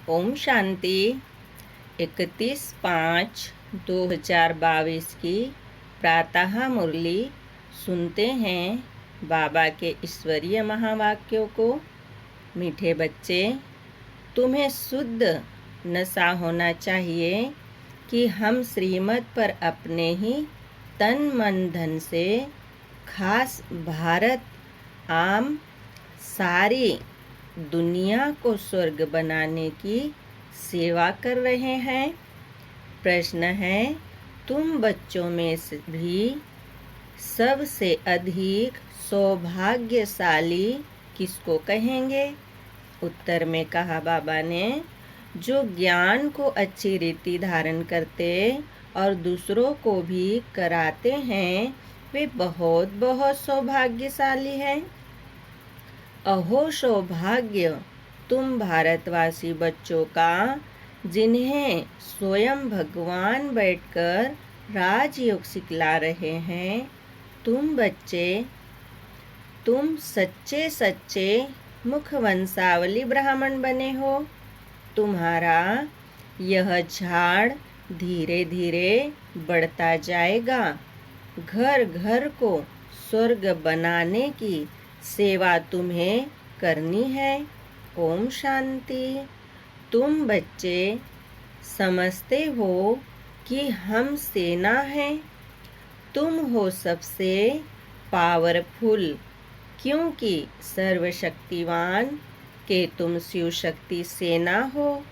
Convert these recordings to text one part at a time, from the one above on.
ओम शांति। 31/5/2022 की प्रातः मुरली सुनते हैं बाबा के ईश्वरीय महावाक्यों को। मीठे बच्चे, तुम्हें शुद्ध नशा होना चाहिए कि हम श्रीमत पर अपने ही तन मन धन से खास भारत आम सारी दुनिया को स्वर्ग बनाने की सेवा कर रहे हैं। प्रश्न है, तुम बच्चों में से भी सबसे अधिक सौभाग्यशाली किसको कहेंगे? उत्तर में कहा बाबा ने, जो ज्ञान को अच्छी रीति धारण करते और दूसरों को भी कराते हैं, वे बहुत बहुत सौभाग्यशाली हैं। अहो सौभाग्य तुम भारतवासी बच्चों का, जिन्हें स्वयं भगवान बैठकर राजयोग सिखला रहे हैं। तुम बच्चे, तुम सच्चे सच्चे मुखवंशावली ब्राह्मण बने हो। तुम्हारा यह झाड़ धीरे धीरे बढ़ता जाएगा। घर घर को स्वर्ग बनाने की सेवा तुम्हें करनी है। ओम शांति। तुम बच्चे समझते हो कि हम सेना हैं। तुम हो सबसे पावरफुल, क्योंकि सर्वशक्तिवान के तुम शिव शक्ति सेना हो।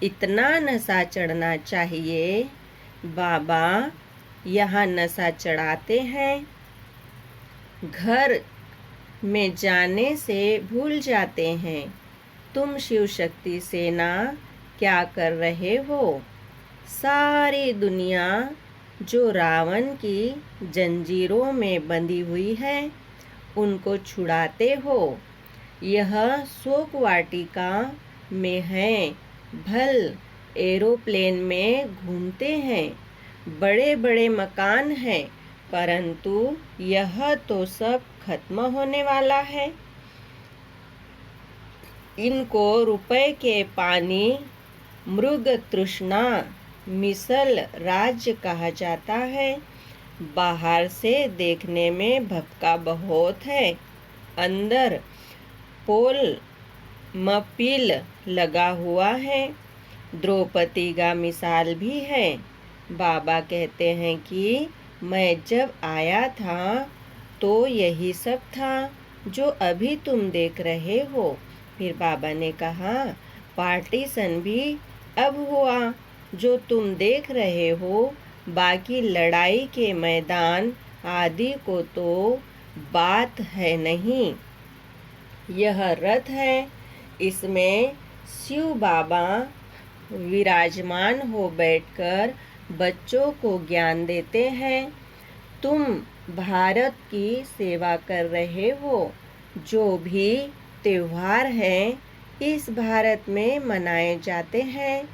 इतना नशा चढ़ना चाहिए। बाबा यहाँ नशा चढ़ाते हैं। घर में जाने से भूल जाते हैं। तुम शिव शक्ति सेना क्या कर रहे हो? सारी दुनिया जो रावण की जंजीरों में बंधी हुई है, उनको छुड़ाते हो। यह शोक वाटिका में है, भल एरोप्लेन में घूमते हैं, बड़े बड़े मकान हैं, परंतु यह तो सब खत्म होने वाला है। इनको रुपए के पानी, मृग तृष्णा, मिसल राज्य कहा जाता है। बाहर से देखने में भपका बहुत है, अंदर पोल मपील लगा हुआ है। द्रौपदी का मिसाल भी है। बाबा कहते हैं कि मैं जब आया था तो यही सब था जो अभी तुम देख रहे हो। फिर बाबा ने कहा, पार्टीशन भी अब हुआ जो तुम देख रहे हो। बाकी लड़ाई के मैदान आदि को तो बात है नहीं। यह रथ है, इसमें शिव बाबा विराजमान हो बैठकर बच्चों को ज्ञान देते हैं। तुम भारत की सेवा कर रहे हो। जो भी त्योहार हैं इस भारत में मनाए जाते हैं,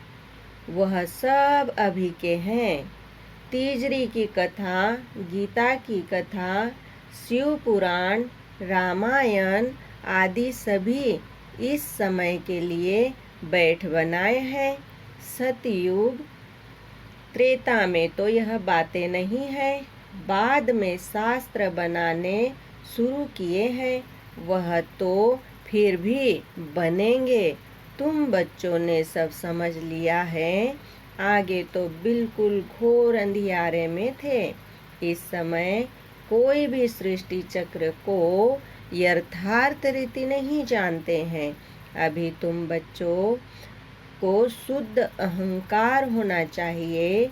वह सब अभी के हैं। तीजरी की कथा, गीता की कथा, शिव पुराण, रामायण आदि सभी इस समय के लिए बैठ बनाए हैं। सतयुग त्रेता में तो यह बातें नहीं है। बाद में शास्त्र बनाने शुरू किए हैं, वह तो फिर भी बनेंगे। तुम बच्चों ने सब समझ लिया है। आगे तो बिल्कुल घोर अंधियारे में थे। इस समय कोई भी सृष्टि चक्र को यथार्थ रीति नहीं जानते हैं। अभी तुम बच्चों को शुद्ध अहंकार होना चाहिए।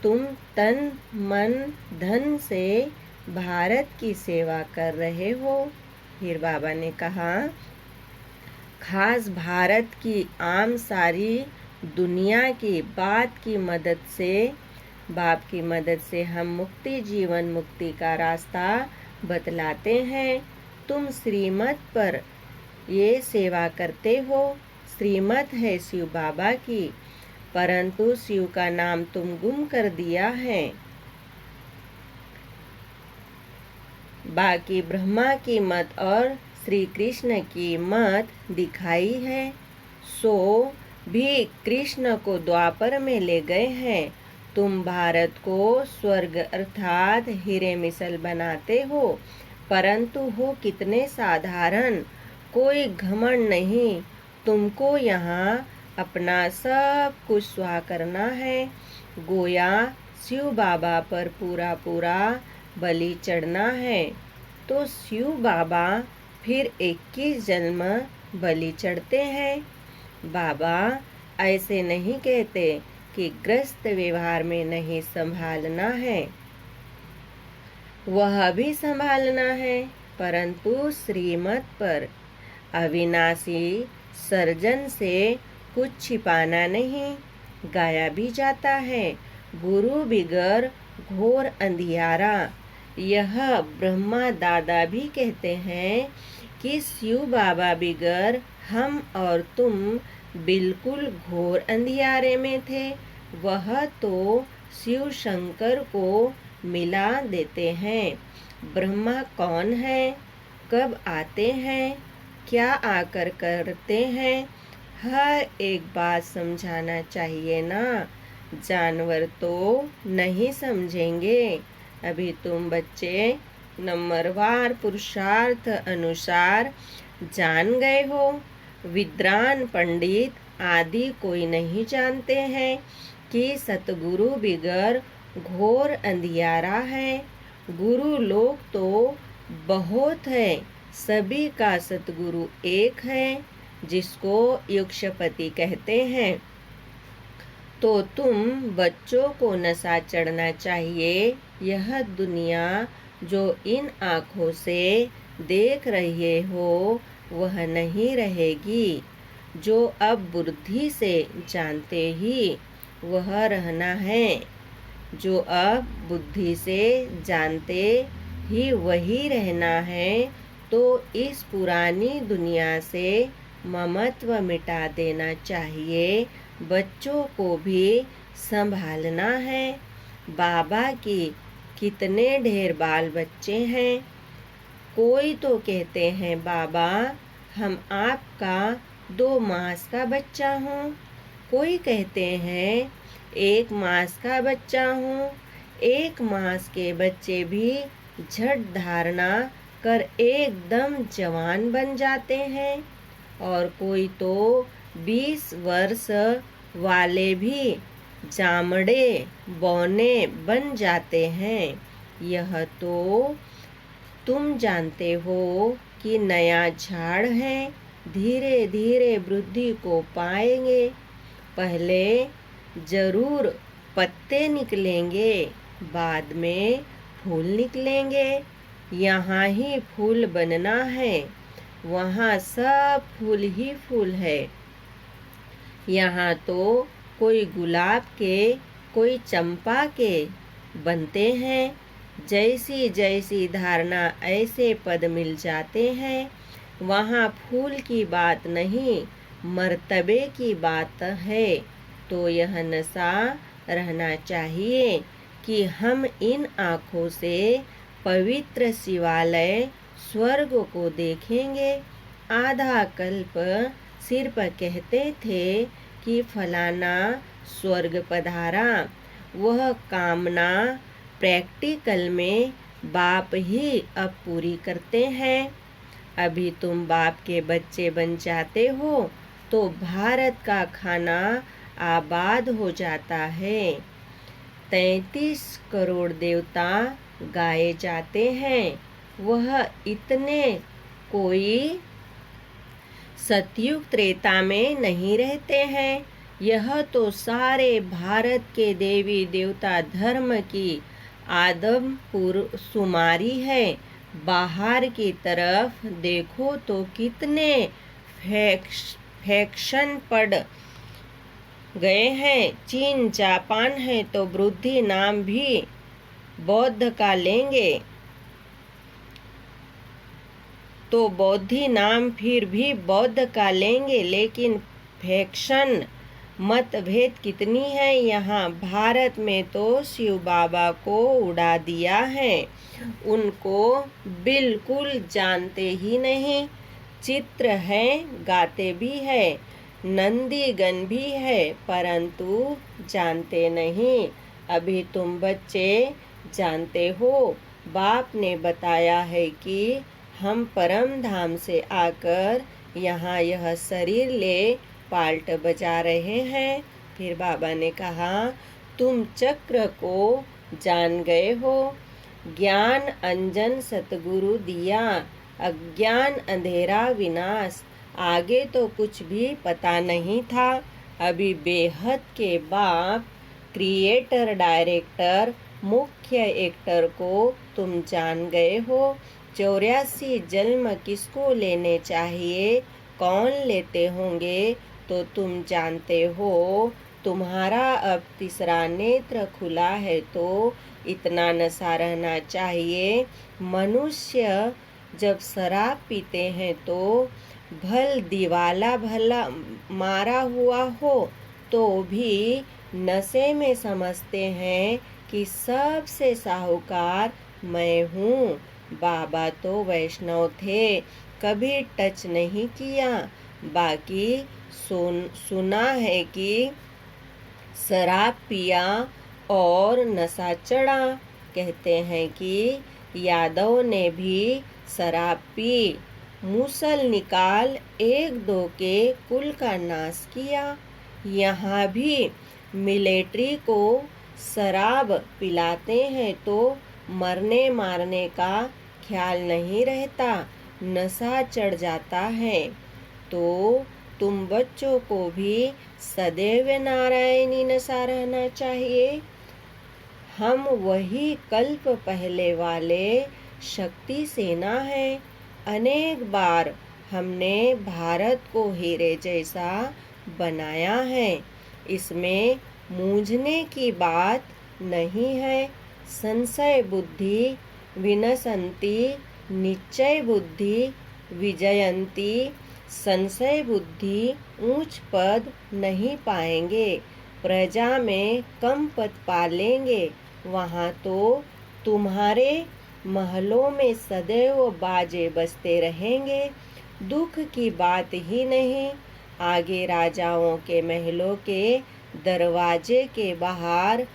तुम तन मन धन से भारत की सेवा कर रहे हो। फिर बाबा ने कहा, खास भारत की आम सारी दुनिया की बात की मदद से, बाप की मदद से हम मुक्ति जीवन मुक्ति का रास्ता बतलाते हैं। तुम श्रीमत पर ये सेवा करते हो। श्रीमत है शिव बाबा की, परंतु शिव का नाम तुम गुम कर दिया है। बाकी ब्रह्मा की मत और श्री कृष्ण की मत दिखाई है। सो भी कृष्ण को द्वापर में ले गए हैं। तुम भारत को स्वर्ग अर्थात हीरे मिसल बनाते हो, परंतु हो कितने साधारण, कोई घमंड नहीं। तुमको यहाँ अपना सब कुछ स्वाह करना है, गोया शिव बाबा पर पूरा पूरा बलि चढ़ना है। तो शिव बाबा फिर 21 जन्म बलि चढ़ते हैं। बाबा ऐसे नहीं कहते कि ग्रस्त व्यवहार में नहीं संभालना है, वह भी संभालना है, परंतु श्रीमत पर अविनाशी सर्जन से कुछ छिपाना नहीं। गाया भी जाता है, गुरु बिगर घोर अंधियारा। यह ब्रह्मा दादा भी कहते हैं कि शिव बाबा बिगर हम और तुम बिल्कुल घोर अंधियारे में थे। वह तो शिव शंकर को मिला देते हैं। ब्रह्मा कौन है, कब आते हैं, क्या आकर करते हैं, हर एक बात समझाना चाहिए ना। जानवर तो नहीं समझेंगे। अभी तुम बच्चे नंबरवार पुरुषार्थ अनुसार जान गए हो। विद्वान पंडित आदि कोई नहीं जानते हैं कि सतगुरु बिगर घोर अंधियारा है। गुरु लोग तो बहुत है, सभी का सतगुरु एक है, जिसको युक्षपति कहते हैं। तो तुम बच्चों को नशा चढ़ना चाहिए। यह दुनिया जो इन आँखों से देख रहे हो वह नहीं रहेगी। जो अब बुद्धि से जानते ही वह रहना है, जो अब बुद्धि से जानते ही वही रहना है। तो इस पुरानी दुनिया से ममत्व मिटा देना चाहिए, बच्चों को भी संभालना है। बाबा की कितने ढेर बाल बच्चे हैं। कोई तो कहते हैं बाबा हम आपका 2 मास का बच्चा हूँ, कोई कहते हैं 1 मास का बच्चा हूँ। 1 मास के बच्चे भी झट धारणा कर एकदम जवान बन जाते हैं, और कोई तो 20 वर्ष वाले भी जामड़े बौने बन जाते हैं। यह तो तुम जानते हो कि नया झाड़ है, धीरे धीरे वृद्धि को पाएंगे। पहले जरूर पत्ते निकलेंगे, बाद में फूल निकलेंगे। यहाँ ही फूल बनना है, वहाँ सब फूल ही फूल है। यहाँ तो कोई गुलाब के, कोई चंपा के बनते हैं। जैसी जैसी धारणा ऐसे पद मिल जाते हैं। वहाँ फूल की बात नहीं, मर्तबे की बात है। तो यह नशा रहना चाहिए कि हम इन आँखों से पवित्र शिवालय स्वर्ग को देखेंगे। आधा कल्प सिर पर कहते थे कि फलाना स्वर्ग पधारा। वह कामना प्रैक्टिकल में बाप ही अब पूरी करते हैं। अभी तुम बाप के बच्चे बन जाते हो तो भारत का खाना आबाद हो जाता है। 33 करोड़ देवता गाए जाते हैं, वह इतने कोई सतयुग त्रेता में नहीं रहते हैं। यह तो सारे भारत के देवी देवता धर्म की आदमपुर शुमारी है। बाहर की तरफ देखो तो कितने फैक्शन पड़ गए हैं। चीन जापान है तो बुद्धि नाम भी बौद्ध का लेंगे, तो बौद्धि नाम फिर भी बौद्ध का लेंगे। लेकिन फैक्शन मतभेद कितनी है यहाँ। भारत में तो शिव बाबा को उड़ा दिया है, उनको बिल्कुल जानते ही नहीं। चित्र है, गाते भी है, नंदीगण भी है, परंतु जानते नहीं। अभी तुम बच्चे जानते हो, बाप ने बताया है कि हम परम धाम से आकर यहाँ यह शरीर ले पाल्ट बजा रहे हैं। फिर बाबा ने कहा, तुम चक्र को जान गए हो। ज्ञान अंजन सतगुरु दिया, अज्ञान अंधेरा विनाश। आगे तो कुछ भी पता नहीं था। अभी बेहद के बाप, क्रिएटर, डायरेक्टर, मुख्य एक्टर को तुम जान गए हो। 84 जन्म किसको लेने चाहिए, कौन लेते होंगे, तो तुम जानते हो। तुम्हारा अब तीसरा नेत्र खुला है तो इतना नशा रहना चाहिए। मनुष्य जब शराब पीते हैं तो भल दिवाला भला मारा हुआ हो तो भी नशे में समझते हैं कि सबसे साहूकार मैं हूँ। बाबा तो वैष्णव थे, कभी टच नहीं किया। बाकी सुना है कि शराब पिया और नशा चढ़ा। कहते हैं कि यादव ने भी शराब पी, मूसल निकाल एक दो के कुल का नाश किया। यहाँ भी मिलिट्री को शराब पिलाते हैं तो मरने मारने का ख्याल नहीं रहता, नशा चढ़ जाता है। तो तुम बच्चों को भी सदैव नारायणी नशा रहना चाहिए। हम वही कल्प पहले वाले शक्ति सेना हैं। अनेक बार हमने भारत को हीरे जैसा बनाया है, इसमें मूंझने की बात नहीं है। संशय बुद्धि विनशंति, निश्चय बुद्धि विजयंती। संशय बुद्धि ऊंच पद नहीं पाएंगे, प्रजा में कम पद पालेंगे। वहाँ तो तुम्हारे महलों में सदैव बाजे बजते रहेंगे, दुख की बात ही नहीं। आगे राजाओं के महलों के दरवाजे के बाहर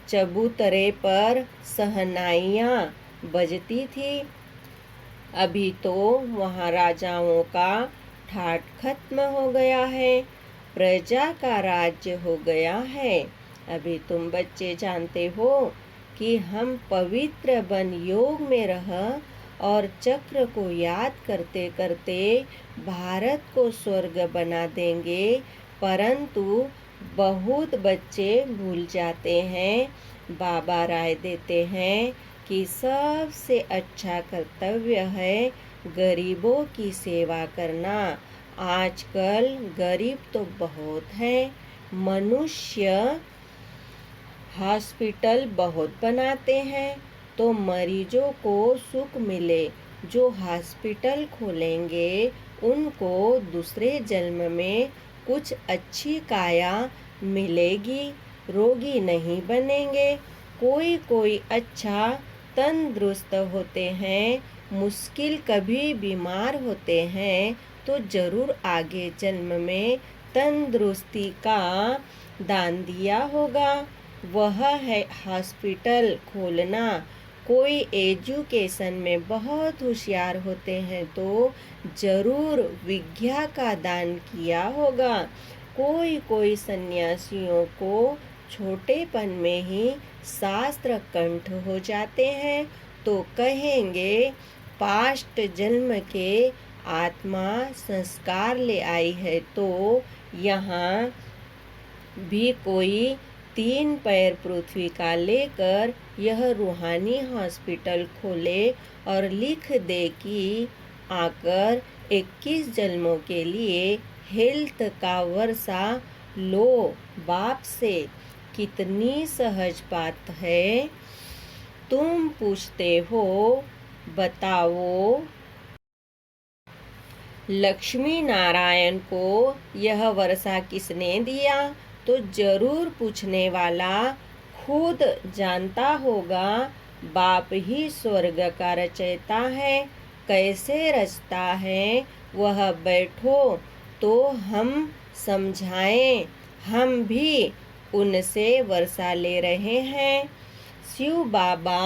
चबूतरे पर सहनाइयाँ बजती थी। अभी तो वहाँ राजाओं का ठाठ खत्म हो गया है, प्रजा का राज्य हो गया है। अभी तुम बच्चे जानते हो कि हम पवित्र बन योग में रह और चक्र को याद करते करते भारत को स्वर्ग बना देंगे, परंतु बहुत बच्चे भूल जाते हैं। बाबा राय देते हैं कि सबसे अच्छा कर्तव्य है गरीबों की सेवा करना। आजकल गरीब तो बहुत हैं। मनुष्य हॉस्पिटल बहुत बनाते हैं तो मरीजों को सुख मिले। जो हॉस्पिटल खोलेंगे उनको दूसरे जन्म में कुछ अच्छी काया मिलेगी, रोगी नहीं बनेंगे। कोई कोई अच्छा तंदुरुस्त होते हैं, मुश्किल कभी बीमार होते हैं तो जरूर आगे जन्म में तंदुरुस्ती का दान दिया होगा। वह है हॉस्पिटल खोलना। कोई एजुकेशन में बहुत होशियार होते हैं तो जरूर विद्या का दान किया होगा। कोई कोई सन्यासियों को छोटेपन में ही शास्त्र कंठ हो जाते हैं तो कहेंगे पास्ट जन्म के आत्मा संस्कार ले आई है। तो यहाँ भी कोई 3 पैर पृथ्वी का लेकर यह रूहानी हॉस्पिटल खोले और लिख दे कि आकर 21 जन्मों के लिए हेल्थ का वर्षा लो बाप से। कितनी सहज बात है। तुम पूछते हो बताओ लक्ष्मी नारायण को यह वर्षा किसने दिया, तो जरूर पूछने वाला खुद जानता होगा। बाप ही स्वर्ग का रचयिता है। कैसे रचता है वह बैठो तो हम समझाएं, हम भी उनसे वर्षा ले रहे हैं। शिव बाबा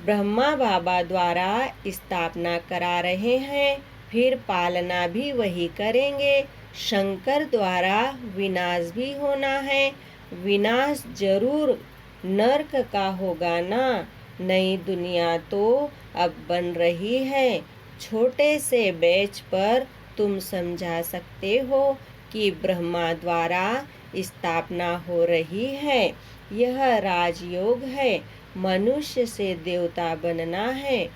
ब्रह्मा बाबा द्वारा स्थापना करा रहे हैं, फिर पालना भी वही करेंगे। शंकर द्वारा विनाश भी होना है, विनाश जरूर नरक का होगा ना। नई दुनिया तो अब बन रही है। छोटे से बैच पर तुम समझा सकते हो कि ब्रह्मा द्वारा स्थापना हो रही है। यह राजयोग है, मनुष्य से देवता बनना है।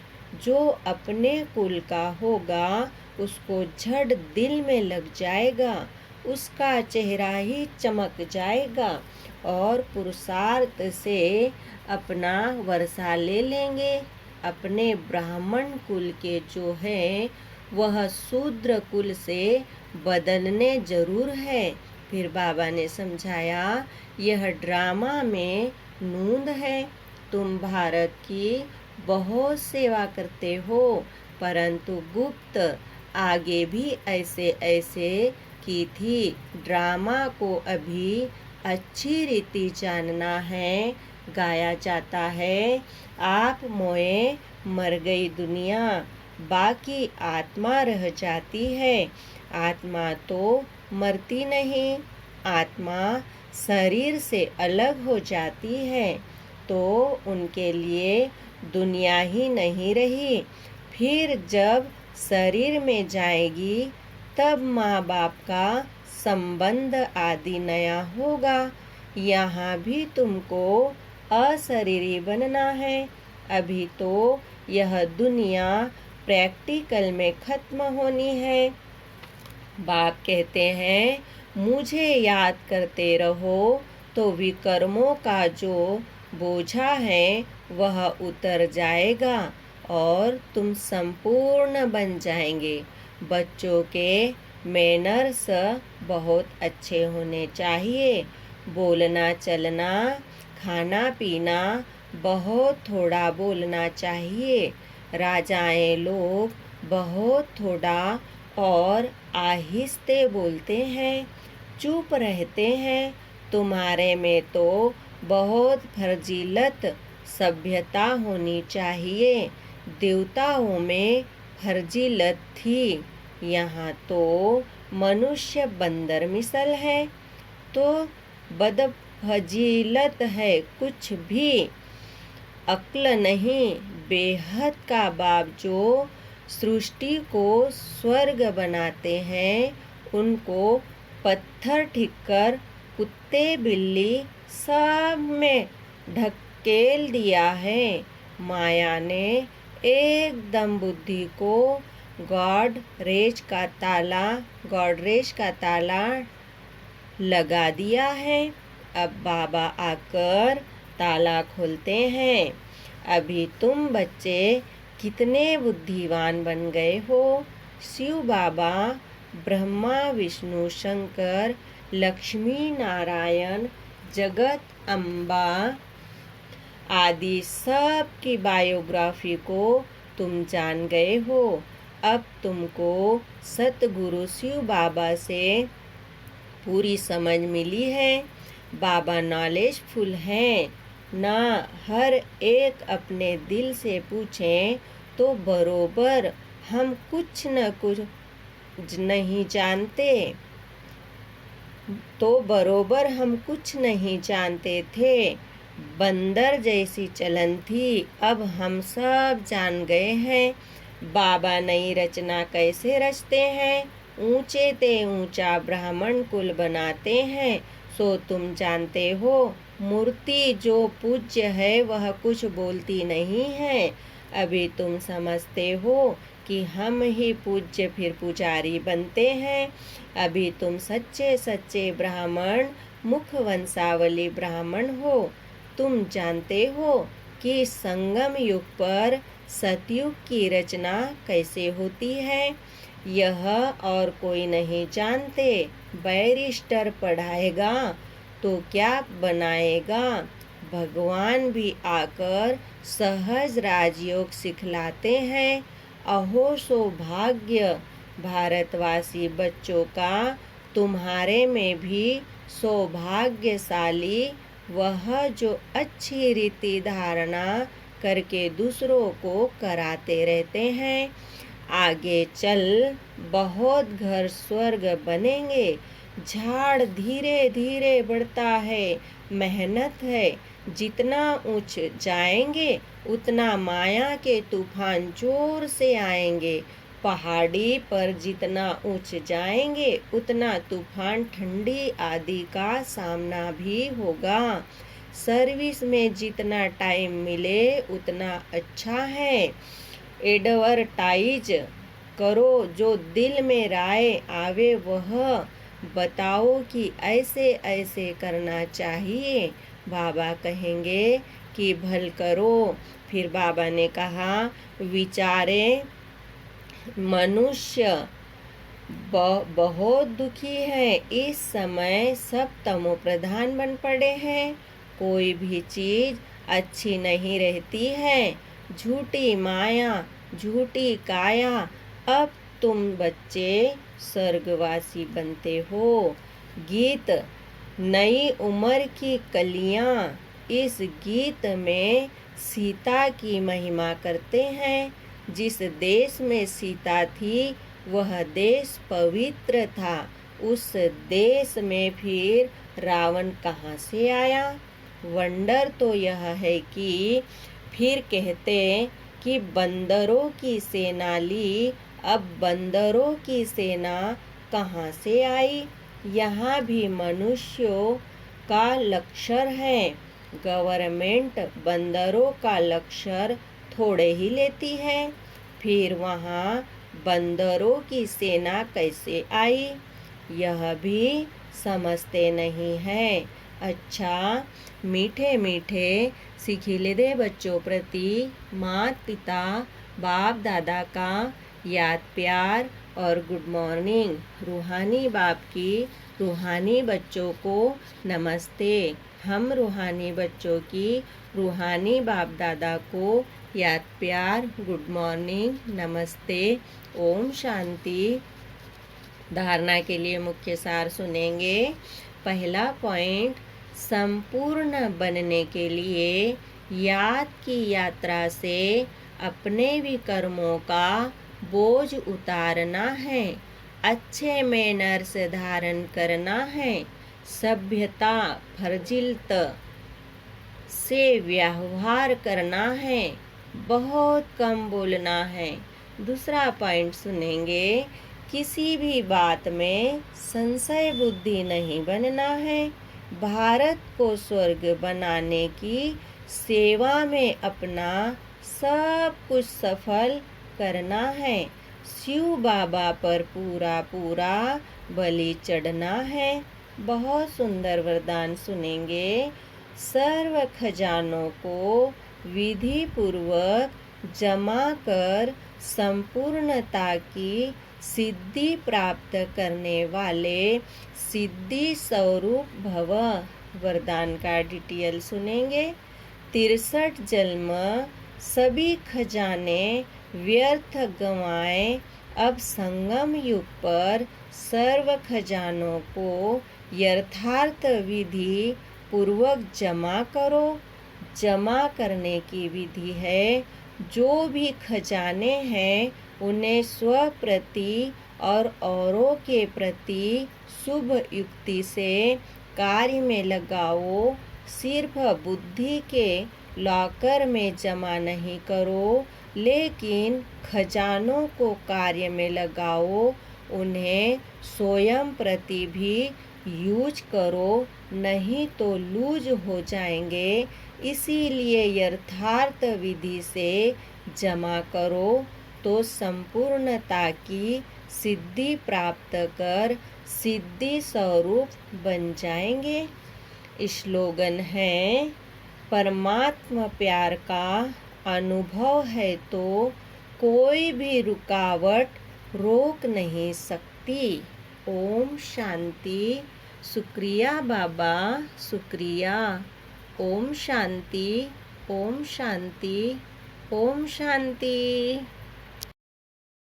जो अपने कुल का होगा उसको झट दिल में लग जाएगा, उसका चेहरा ही चमक जाएगा और पुरुषार्थ से अपना वर्षा ले लेंगे। अपने ब्राह्मण कुल के जो है वह शूद्र कुल से बदलने जरूर है। फिर बाबा ने समझाया, यह ड्रामा में नूंद है। तुम भारत की बहुत सेवा करते हो, परंतु गुप्त आगे भी ऐसे ऐसे की थी। ड्रामा को अभी अच्छी रीति जानना है। गाया जाता है, आप मोए मर गई दुनिया, बाकी आत्मा रह जाती है। आत्मा तो मरती नहीं, आत्मा शरीर से अलग हो जाती है, तो उनके लिए दुनिया ही नहीं रही। फिर जब शरीर में जाएगी तब माँ बाप का संबंध आदि नया होगा। यहाँ भी तुमको अशरीरी बनना है। अभी तो यह दुनिया प्रैक्टिकल में खत्म होनी है। बाप कहते हैं, मुझे याद करते रहो तो विकर्मों का जो बोझा है वह उतर जाएगा और तुम संपूर्ण बन जाएंगे। बच्चों के मैनर्स बहुत अच्छे होने चाहिए। बोलना चलना, खाना पीना बहुत थोड़ा बोलना चाहिए। राजाएं लोग बहुत थोड़ा और आहिस्ते बोलते हैं, चुप रहते हैं। तुम्हारे में तो बहुत फर्जीलत सभ्यता होनी चाहिए। देवताओं में फर्जीलत थी, यहाँ तो मनुष्य बंदर मिसल है। तो बदफजीलत है कुछ भी अक्ल नहीं। बेहद का बाप जो सृष्टि को स्वर्ग बनाते हैं, उनको पत्थर ठिक्कर कुत्ते बिल्ली सब में ढकेल दिया है। माया ने एकदम बुद्धि को गॉडरेज का ताला लगा दिया है। अब बाबा आकर ताला खोलते हैं। अभी तुम बच्चे कितने बुद्धिमान बन गए हो। शिव बाबा, ब्रह्मा विष्णु शंकर, लक्ष्मी नारायण, जगत अम्बा आदि सब की बायोग्राफी को तुम जान गए हो। अब तुमको सतगुरु शिव बाबा से पूरी समझ मिली है। बाबा नॉलेजफुल हैं ना। हर एक अपने दिल से पूछें तो बरोबर हम कुछ न कुछ नहीं जानते, थे। बंदर जैसी चलन थी, अब हम सब जान गए हैं। बाबा नई रचना कैसे रचते हैं, ऊंचे ते ऊंचा ब्राह्मण कुल बनाते हैं, सो तुम जानते हो। मूर्ति जो पूज्य है वह कुछ बोलती नहीं है। अभी तुम समझते हो कि हम ही पूज्य फिर पुजारी बनते हैं। अभी तुम सच्चे सच्चे ब्राह्मण, मुख वंशावली ब्राह्मण हो। तुम जानते हो कि संगम युग पर सतयुग की रचना कैसे होती है। यह और कोई नहीं जानते। बैरिस्टर पढ़ाएगा तो क्या बनाएगा। भगवान भी आकर सहज राजयोग सिखलाते हैं। अहो सौभाग्य भारतवासी बच्चों का तुम्हारे में भी सौभाग्यशाली वह जो अच्छी रीति धारणा करके दूसरों को कराते रहते हैं। आगे चल बहुत घर स्वर्ग बनेंगे। झाड़ धीरे धीरे बढ़ता है, मेहनत है। जितना ऊंच जाएंगे उतना माया के तूफान जोर से आएंगे। पहाड़ी पर जितना ऊंच जाएंगे उतना तूफान ठंडी आदि का सामना भी होगा। सर्विस में जितना टाइम मिले उतना अच्छा है। एडवर्टाइज करो, जो दिल में राय आवे वह बताओ कि ऐसे ऐसे करना चाहिए। बाबा कहेंगे कि भल करो। फिर बाबा ने कहा, विचारे मनुष्य बहुत दुखी है। इस समय सब तमो प्रधान बन पड़े हैं। कोई भी चीज अच्छी नहीं रहती है। झूठी माया, झूठी काया। अब तुम बच्चे स्वर्गवासी बनते हो। गीत नई उम्र की कलियां। इस गीत में सीता की महिमा करते हैं। जिस देश में सीता थी वह देश पवित्र था। उस देश में फिर रावण कहाँ से आया? वंडर तो यह है कि फिर कहते कि बंदरों की सेना ली। अब बंदरों की सेना कहाँ से आई? यहाँ भी मनुष्यों का लश्कर है। गवर्नमेंट बंदरों का लश्कर थोड़े ही लेती है। फिर वहाँ बंदरों की सेना कैसे आई? यह भी समझते नहीं है। अच्छा, मीठे मीठे सिखिलिदे बच्चों प्रति माता पिता बाप दादा का याद प्यार और गुड मॉर्निंग। रूहानी बाप की रूहानी बच्चों को नमस्ते। हम रूहानी बच्चों की रूहानी बाप दादा को याद प्यार, गुड मॉर्निंग, नमस्ते, ओम शांति। धारणा के लिए मुख्य सार सुनेंगे। पहला पॉइंट, संपूर्ण बनने के लिए याद की यात्रा से अपने भी कर्मों का बोझ उतारना है। अच्छे मैनर्स धारण करना है। सभ्यता फर्जिलत से व्यवहार करना है। बहुत कम बोलना है। दूसरा पॉइंट सुनेंगे। किसी भी बात में संशय बुद्धि नहीं बनना है। भारत को स्वर्ग बनाने की सेवा में अपना सब कुछ सफल करना है। शिव बाबा पर पूरा पूरा बलि चढ़ना है। बहुत सुंदर वरदान सुनेंगे। सर्व खजानों को विधि पूर्वक जमा कर संपूर्णता की सिद्धि प्राप्त करने वाले सिद्धि स्वरूप भव। वरदान का डिटेल सुनेंगे। 63 जन्म सभी खजाने व्यर्थ गंवाए। अब संगम युग पर सर्व खजानों को यथार्थ विधि पूर्वक जमा करो। जमा करने की विधि है, जो भी खजाने हैं उन्हें स्व प्रति और औरों के प्रति शुभ युक्ति से कार्य में लगाओ। सिर्फ बुद्धि के लॉकर में जमा नहीं करो, लेकिन खजानों को कार्य में लगाओ। उन्हें स्वयं प्रति भी यूज करो, नहीं तो लूज हो जाएंगे। इसीलिए यथार्थ विधि से जमा करो तो संपूर्णता की सिद्धि प्राप्त कर सिद्धि स्वरूप बन जाएंगे। स्लोगन है, परमात्मा प्यार का अनुभव है तो कोई भी रुकावट रोक नहीं सकती। ओम शांति। शुक्रिया बाबा, शुक्रिया। ओम शांति, ओम शांति, ओम शांति।